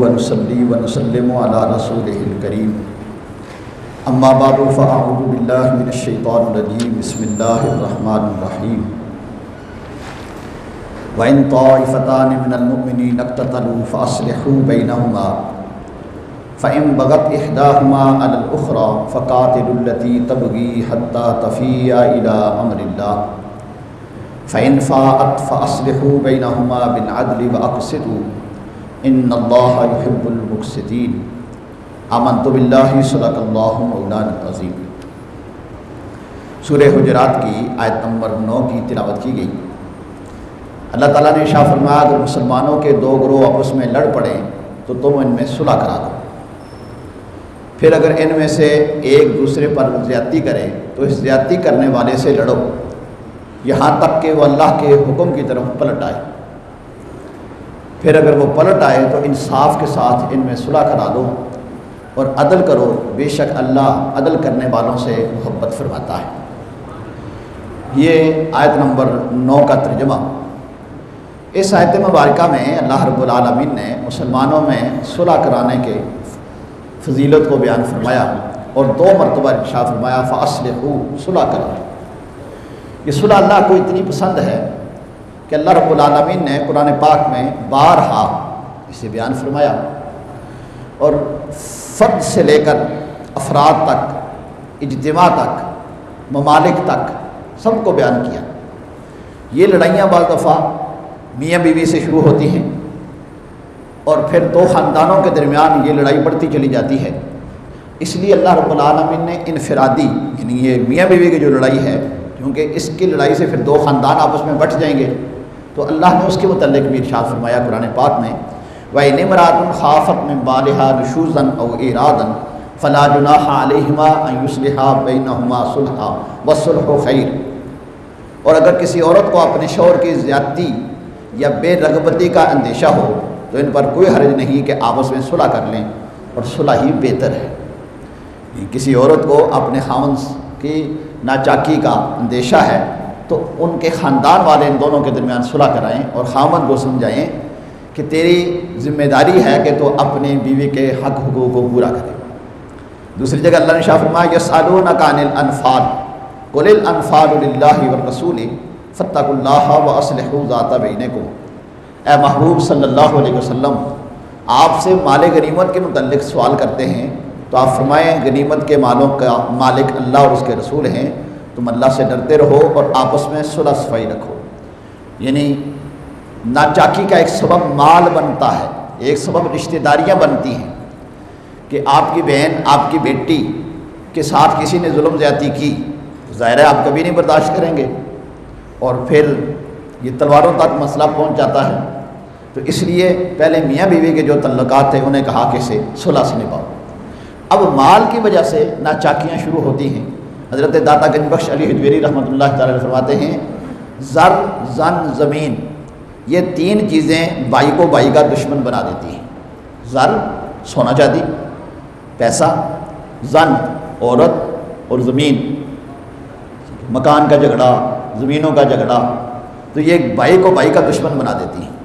ونصلي ونسلم على رسوله الكريم اما بعد فاعوذ بالله من الشيطان الرجيم بسم الله الرحمن الرحيم وإن طائفتان من المؤمنين اقتتلوا فأصلحوا بينهما فإن بغت إحداهما على الأخرى فقاتلوا التي تبغي حتى تفيء إلى أمر الله فإن فاءت فأصلحوا بينهما بالعدل وأقسطوا إن الله يحب المقسطين آمنت بالله صدق الله مولانا العظيم۔ سورہ حجرات کی آیت نمبر 9 کی تلاوت کی گئی۔ اللہ تعالیٰ نے ارشاد فرمایا اگر مسلمانوں کے دو گروہ آپس میں لڑ پڑیں تو تم ان میں صلح کرا دو، پھر اگر ان میں سے ایک دوسرے پر زیادتی کرے تو اس زیادتی کرنے والے سے لڑو یہاں تک کہ وہ اللہ کے حکم کی طرف پلٹ آئے، پھر اگر وہ پلٹ آئے تو انصاف کے ساتھ ان میں صلح کرا دو اور عدل کرو، بے شک اللہ عدل کرنے والوں سے محبت فرماتا ہے۔ یہ آیت نمبر 9 کا ترجمہ۔ اس آیت مبارکہ میں اللہ رب العالمین نے مسلمانوں میں صلح کرانے کے فضیلت کو بیان فرمایا اور 2 مرتبہ ارشاد فرمایا فاصلحوا، صلح کرو۔ یہ صلح اللہ کو اتنی پسند ہے کہ اللہ رب العالمین نے قرآن پاک میں بارہا اسے بیان فرمایا اور فرد سے لے کر افراد تک، اجتماع تک، ممالک تک سب کو بیان کیا۔ یہ لڑائیاں بعض دفعہ میاں بیوی سے شروع ہوتی ہیں اور پھر 2 خاندانوں کے درمیان یہ لڑائی بڑھتی چلی جاتی ہے، اس لیے اللہ رب العالمین نے انفرادی یعنی یہ میاں بیوی کی جو لڑائی ہے، کیونکہ اس کی لڑائی سے پھر 2 خاندان آپس میں بٹ جائیں گے، تو اللہ نے اس کے متعلق بھی ارشاد فرمایا قرآن پاک میں وَإِنِ امْرَأَةٌ خَافَتْ مِنْ بَالِهَا نُشُوزًا أَوْ إِعْرَاضًا فَلَا جُنَاحَ عَلَيْهِمَا أَنْ يُصْلِحَا بَيْنَهُمَا صُلْحًا وَالصُّلْحُ خَيْرٌ۔ اور اگر کسی عورت کو اپنے شوہر کی زیادتی یا بے رغبتی کا اندیشہ ہو تو ان پر کوئی حرج نہیں کہ آپس میں صلح کر لیں اور صلح ہی بہتر ہے۔ کسی عورت کو اپنے خاوند کی ناچاکی کا اندیشہ ہے تو ان کے خاندان والے ان دونوں کے درمیان صلح کرائیں اور خاوند کو سمجھائیں کہ تیری ذمہ داری ہے کہ تو اپنی بیوی کے حق حقوق کو پورا کرے۔ دوسری جگہ اللہ نے ارشاد فرمایا یسألونک عن الانفال قل الانفال للہ والرسول فاتقوا اللہ واصلحوا ذات بینکم۔ اے محبوب صلی اللہ علیہ وسلم، آپ سے مال غنیمت کے متعلق سوال کرتے ہیں تو آپ فرمائیں غنیمت کے مالوں کا مالک اللہ اور اس کے رسول ہیں، تم اللہ سے ڈرتے رہو اور آپس میں صلح صفائی رکھو۔ یعنی ناچاکی کا ایک سبب مال بنتا ہے، ایک سبب رشتہ داریاں بنتی ہیں کہ آپ کی بہن، آپ کی بیٹی کے ساتھ کسی نے ظلم زیادتی کی، ظاہر ہے آپ کبھی نہیں برداشت کریں گے اور پھر یہ تلواروں تک مسئلہ پہنچ جاتا ہے۔ تو اس لیے پہلے میاں بیوی کے جو تعلقات تھے انہیں کہا کہ اسے صلح سے نبھاؤ۔ اب مال کی وجہ سے ناچاکیاں شروع ہوتی ہیں۔ حضرت داتا گنج بخش علی حجویری رحمۃ اللہ تعالی علیہ فرماتے ہیں زر، زن، زمین، یہ 3 چیزیں بائی کو بائی کا دشمن بنا دیتی ہیں۔ زر سونا چاندی، پیسہ، زن عورت، اور زمین مکان کا جھگڑا، زمینوں کا جھگڑا، تو یہ بائی کو بائی کا دشمن بنا دیتی ہیں۔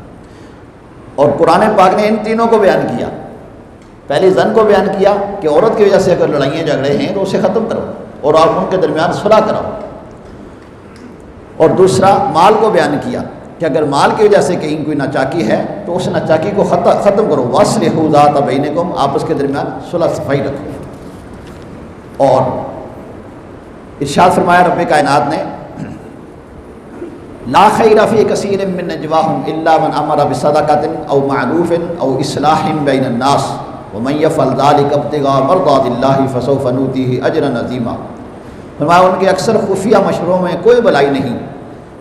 اور قرآن پاک نے ان تینوں کو بیان کیا۔ پہلے زن کو بیان کیا کہ عورت کی وجہ سے اگر لڑائیاں جھگڑے ہیں تو اسے ختم کرو اور آپ ان کے درمیان صلح کراؤ، اور دوسرا مال کو بیان کیا کہ اگر مال کی وجہ سے کہیں کوئی ناچاکی ہے تو اس ناچاکی کو ختم کرو، واصلحوا ذات بینکم، آپس کے درمیان صلح صفائی رکھو۔ اور ارشاد فرمایا رب کائنات نے لا خیر فی کثیر من نجواہم الا من امر بصدقۃ او معروف او اصلاح بین الناس ومن یفعل ذلک ابتغاء مرضات اللہ فسوف نؤتیہ اجرا عظیما۔ فرمایا ان کے اکثر خفیہ مشوروں میں کوئی بلائی نہیں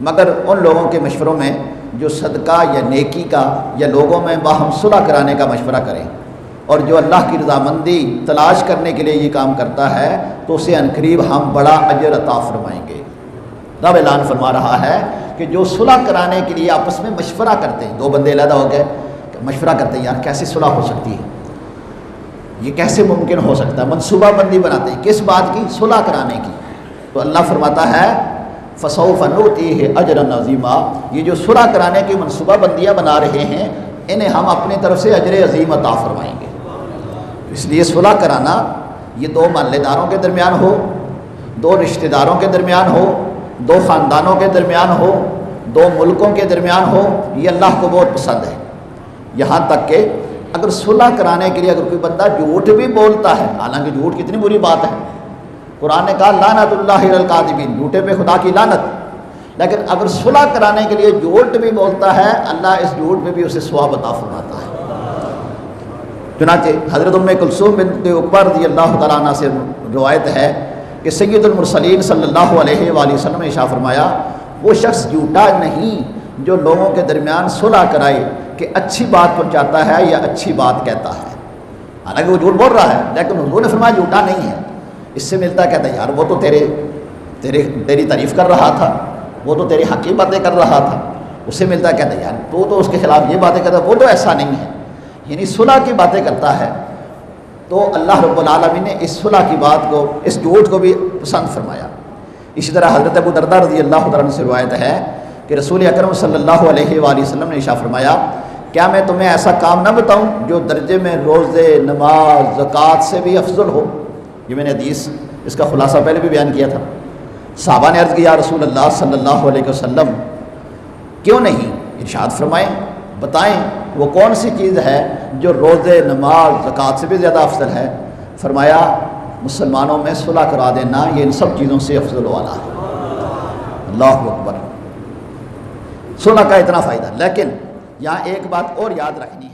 مگر ان لوگوں کے مشوروں میں جو صدقہ یا نیکی کا یا لوگوں میں باہم صلح کرانے کا مشورہ کریں، اور جو اللہ کی رضامندی تلاش کرنے کے لیے یہ کام کرتا ہے تو اسے عنقریب ہم بڑا اجر عطا فرمائیں گے۔ رب اعلان فرما رہا ہے کہ جو صلح کرانے کے لیے آپس میں مشورہ کرتے ہیں، 2 بندے علیحدہ ہو گئے مشورہ کرتے ہیں یار کیسے صلح ہو سکتی ہے، یہ کیسے ممکن ہو سکتا ہے، منصوبہ بندی بناتے ہیں کس بات کی، صلح کرانے کی، تو اللہ فرماتا ہے فسوف نؤتیہ اجرا عظیما، یہ جو صلح کرانے کی منصوبہ بندیاں بنا رہے ہیں انہیں ہم اپنی طرف سے اجر عظیم عطا فرمائیں گے۔ اس لیے صلح کرانا یہ دو محلے داروں کے درمیان ہو، دو رشتہ داروں کے درمیان ہو، دو خاندانوں کے درمیان ہو، دو ملکوں کے درمیان ہو، یہ اللہ کو بہت پسند ہے۔ یہاں تک کہ اگر صلح کرانے کے لیے اگر کوئی بندہ جھوٹ بھی بولتا ہے، حالانکہ جھوٹ کتنی بری بات ہے، قرآن نے کہا لعنت اللہ علی الکاذبین، جھوٹے پہ خدا کی لعنت، لیکن اگر صلح کرانے کے لیے جھوٹ بھی بولتا ہے اللہ اس جھوٹ میں بھی اسے ثواب عطا فرماتا ہے۔ چنانچہ حضرت ام کلثوم بنت عقبہ رضی اللہ تعالیٰ عنہ سے روایت ہے کہ سید المرسلین صلی اللہ علیہ وآلہ وسلم نے ارشاد فرمایا وہ شخص جھوٹا نہیں جو لوگوں کے درمیان صلح کرائے کہ اچھی بات پہنچاتا ہے یا اچھی بات کہتا ہے، حالانکہ وہ جھوٹ بول رہا ہے لیکن حضور نے فرمایا جھوٹا نہیں ہے۔ اس سے ملتا کہتا ہے یار وہ تو تیری تعریف کر رہا تھا، وہ تو تیری حق کی باتیں کر رہا تھا۔ اس سے ملتا کہتا ہے یار تو اس کے خلاف یہ باتیں کرتا ہے، وہ تو ایسا نہیں ہے، یعنی صلح کی باتیں کرتا ہے۔ تو اللہ رب العالمین نے اس صلح کی بات کو، اس جھوٹ کو بھی پسند فرمایا۔ اسی طرح حضرت ابو درداء رضی اللہ تعالیٰ عنہ سے روایت ہے کہ رسول اکرم صلی اللہ علیہ وآلہ وسلم نے ارشاد فرمایا کیا میں تمہیں ایسا کام نہ بتاؤں جو درجے میں روزے، نماز، زکوٰۃ سے بھی افضل ہو؟ یہ میں نے حدیث اس کا خلاصہ پہلے بھی بیان کیا تھا۔ صحابہ نے عرض کیا رسول اللہ صلی اللہ علیہ وسلم کیوں نہیں؟ ارشاد فرمائیں، بتائیں وہ کون سی چیز ہے جو روزے، نماز، زکوٰۃ سے بھی زیادہ افضل ہے؟ فرمایا مسلمانوں میں صلح کرا دینا یہ ان سب چیزوں سے افضل والا ہے۔ اللہ اکبر، صلح کا اتنا فائدہ۔ لیکن یہاں ایک بات اور یاد رکھنی ہے۔